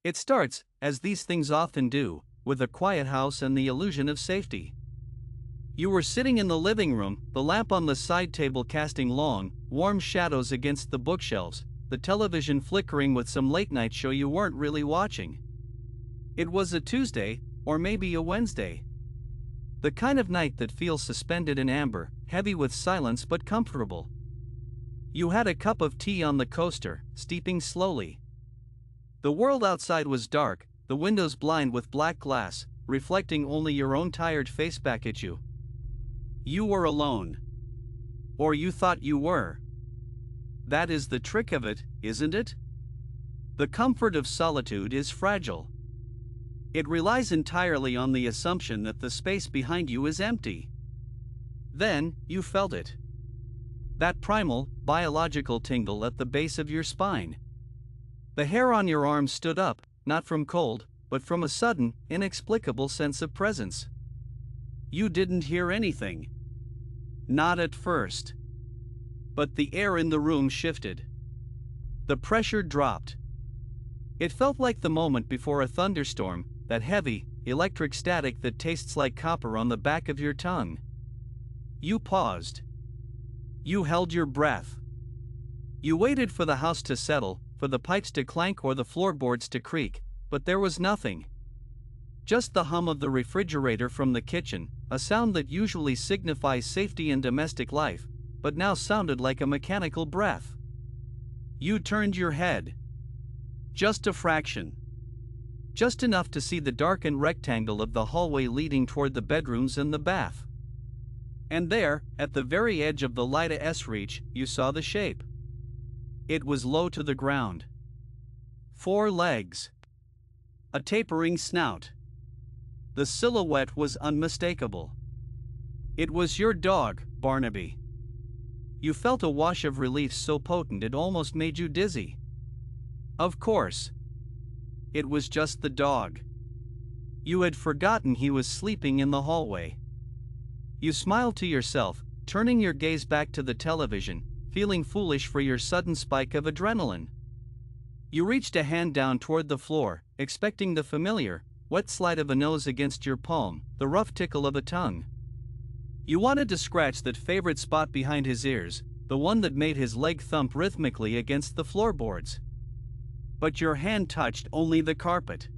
It starts, as these things often do, with a quiet house and the illusion of safety. You were sitting in the living room, the lamp on the side table casting long, warm shadows against the bookshelves, the television flickering with some late-night show you weren't really watching. It was a Tuesday, or maybe a Wednesday. The kind of night that feels suspended in amber, heavy with silence but comfortable. You had a cup of tea on the coaster, steeping slowly. The world outside was dark, the windows blind with black glass, reflecting only your own tired face back at you. You were alone. Or you thought you were. That is the trick of it, isn't it? The comfort of solitude is fragile. It relies entirely on the assumption that the space behind you is empty. Then, you felt it. That primal, biological tingle at the base of your spine. The hair on your arm stood up, not from cold, but from a sudden, inexplicable sense of presence. You didn't hear anything. Not at first. But the air in the room shifted. The pressure dropped. It felt like the moment before a thunderstorm, that heavy, electric static that tastes like copper on the back of your tongue. You paused. You held your breath. You waited for the house to settle, for the pipes to clank or the floorboards to creak, but there was nothing. Just the hum of the refrigerator from the kitchen, a sound that usually signifies safety in domestic life, but now sounded like a mechanical breath. You turned your head. Just a fraction. Just enough to see the darkened rectangle of the hallway leading toward the bedrooms and the bath. And there, at the very edge of the light-a-s reach, you saw the shape. It was low to the ground. 4 legs. A tapering snout. The silhouette was unmistakable. It was your dog, Barnaby. You felt a wash of relief so potent it almost made you dizzy. Of course. It was just the dog. You had forgotten he was sleeping in the hallway. You smiled to yourself, turning your gaze back to the television, feeling foolish for your sudden spike of adrenaline. You reached a hand down toward the floor, expecting the familiar, wet slide of a nose against your palm, the rough tickle of a tongue. You wanted to scratch that favorite spot behind his ears, the one that made his leg thump rhythmically against the floorboards. But your hand touched only the carpet.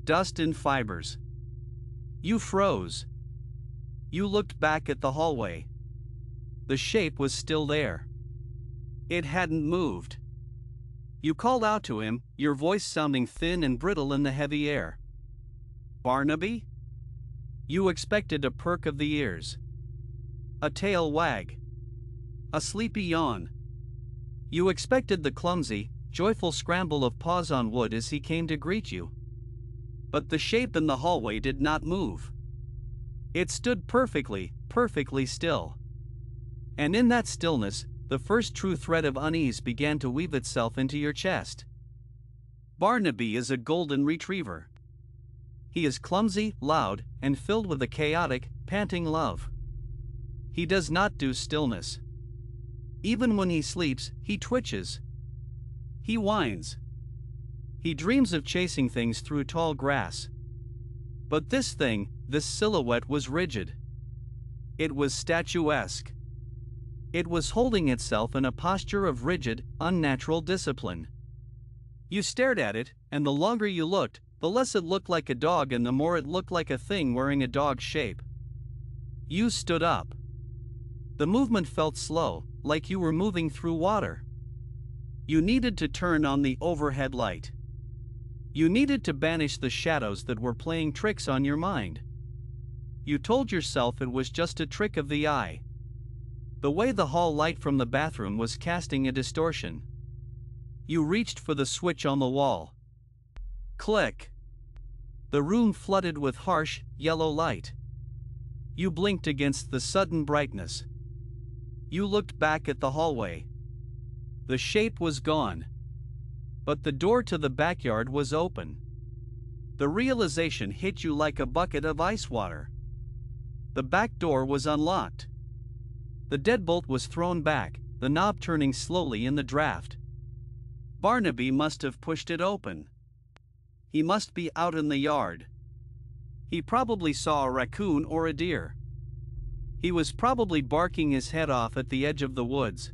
Dust and fibers. You froze. You looked back at the hallway. The shape was still there. It hadn't moved. You called out to him, your voice sounding thin and brittle in the heavy air. Barnaby? You expected a perk of the ears. A tail wag. A sleepy yawn. You expected the clumsy, joyful scramble of paws on wood as he came to greet you. But the shape in the hallway did not move. It stood perfectly still. And in that stillness, the first true thread of unease began to weave itself into your chest. Barnaby is a golden retriever. He is clumsy, loud, and filled with a chaotic, panting love. He does not do stillness. Even when he sleeps, he twitches. He whines. He dreams of chasing things through tall grass. But this thing, this silhouette was rigid. It was statuesque. It was holding itself in a posture of rigid, unnatural discipline. You stared at it, and the longer you looked, the less it looked like a dog and the more it looked like a thing wearing a dog's shape. You stood up. The movement felt slow, like you were moving through water. You needed to turn on the overhead light. You needed to banish the shadows that were playing tricks on your mind. You told yourself it was just a trick of the eye. The way the hall light from the bathroom was casting a distortion. You reached for the switch on the wall. Click. The room flooded with harsh, yellow light. You blinked against the sudden brightness. You looked back at the hallway. The shape was gone. But the door to the backyard was open. The realization hit you like a bucket of ice water. The back door was unlocked. The deadbolt was thrown back, the knob turning slowly in the draft. Barnaby must have pushed it open. He must be out in the yard. He probably saw a raccoon or a deer. He was probably barking his head off at the edge of the woods.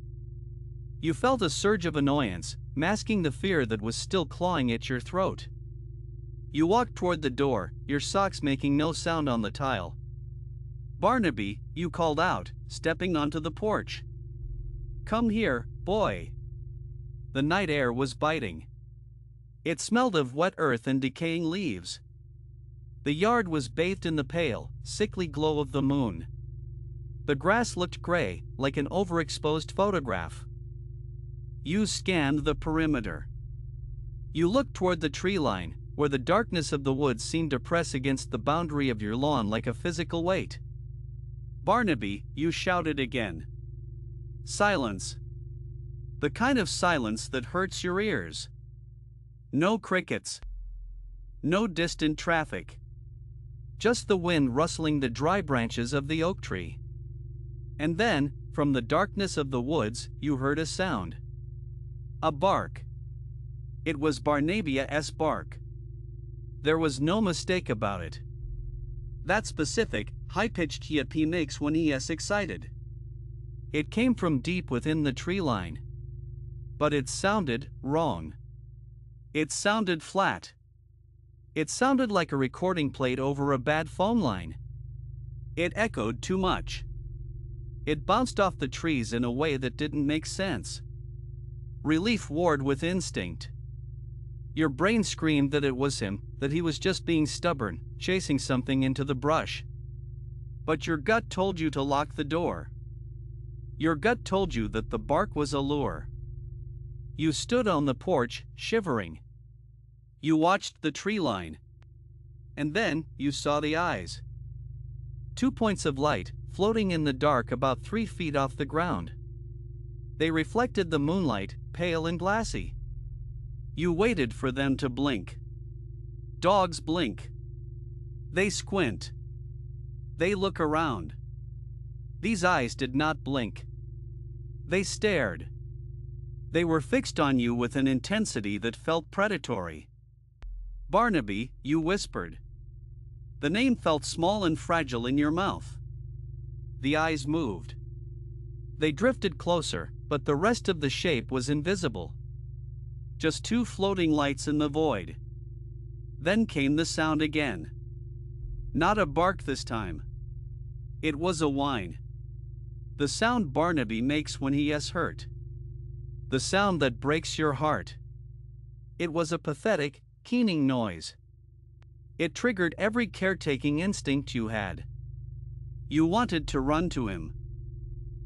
You felt a surge of annoyance, masking the fear that was still clawing at your throat. You walked toward the door, your socks making no sound on the tile. "Barnaby," you called out, stepping onto the porch. "Come here, boy." The night air was biting. It smelled of wet earth and decaying leaves. The yard was bathed in the pale, sickly glow of the moon. The grass looked gray, like an overexposed photograph. You scanned the perimeter. You looked toward the tree line, where the darkness of the woods seemed to press against the boundary of your lawn like a physical weight. "Barnaby," you shouted again. Silence. The kind of silence that hurts your ears. No crickets. No distant traffic. Just the wind rustling the dry branches of the oak tree. And then, from the darkness of the woods, you heard a sound. A bark. It was Barnaby's bark. There was no mistake about it. That specific, high-pitched yip he makes when he is excited. It came from deep within the tree line. But it sounded wrong. It sounded flat. It sounded like a recording played over a bad phone line. It echoed too much. It bounced off the trees in a way that didn't make sense. Relief warred with instinct. Your brain screamed that it was him, that he was just being stubborn, chasing something into the brush. But your gut told you to lock the door. Your gut told you that the bark was a lure. You stood on the porch, shivering. You watched the tree line. And then, you saw the eyes. 2 points of light, floating in the dark about 3 feet off the ground. They reflected the moonlight, pale and glassy. You waited for them to blink. Dogs blink. They squint. They look around. These eyes did not blink. They stared. They were fixed on you with an intensity that felt predatory. "Barnaby," you whispered. The name felt small and fragile in your mouth. The eyes moved. They drifted closer, but the rest of the shape was invisible. Just 2 floating lights in the void. Then came the sound again. Not a bark this time. It was a whine. The sound Barnaby makes when he is hurt. The sound that breaks your heart. It was a pathetic, keening noise. It triggered every caretaking instinct you had. You wanted to run to him.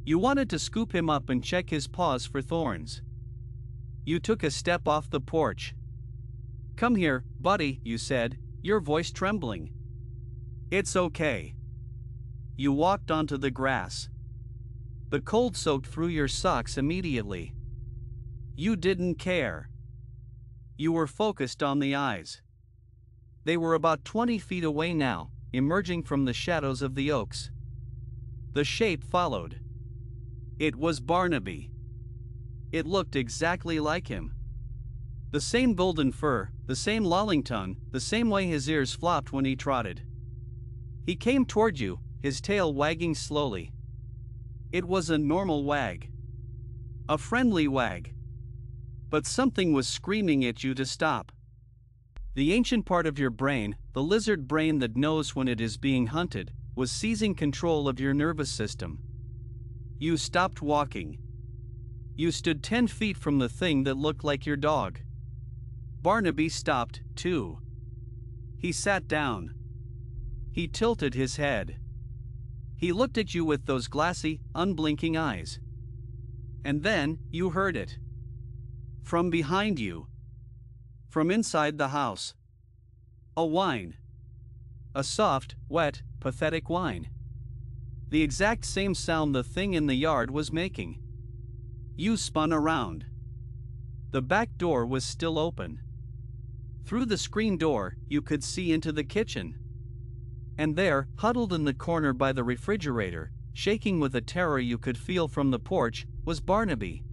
You wanted to scoop him up and check his paws for thorns. You took a step off the porch. "Come here, buddy," you said, your voice trembling. "It's okay." You walked onto the grass. The cold soaked through your socks immediately. You didn't care. You were focused on the eyes. They were about 20 feet away now, emerging from the shadows of the oaks. The shape followed. It was Barnaby. It looked exactly like him. The same golden fur, the same lolling tongue, the same way his ears flopped when he trotted. He came toward you, his tail wagging slowly. It was a normal wag. A friendly wag. But something was screaming at you to stop. The ancient part of your brain, the lizard brain that knows when it is being hunted, was seizing control of your nervous system. You stopped walking. You stood 10 feet from the thing that looked like your dog. Barnaby stopped, too. He sat down. He tilted his head. He looked at you with those glassy, unblinking eyes. And then, you heard it. From behind you. From inside the house. A whine. A soft, wet, pathetic whine. The exact same sound the thing in the yard was making. You spun around. The back door was still open. Through the screen door, you could see into the kitchen. And there, huddled in the corner by the refrigerator, shaking with a terror you could feel from the porch, was Barnaby.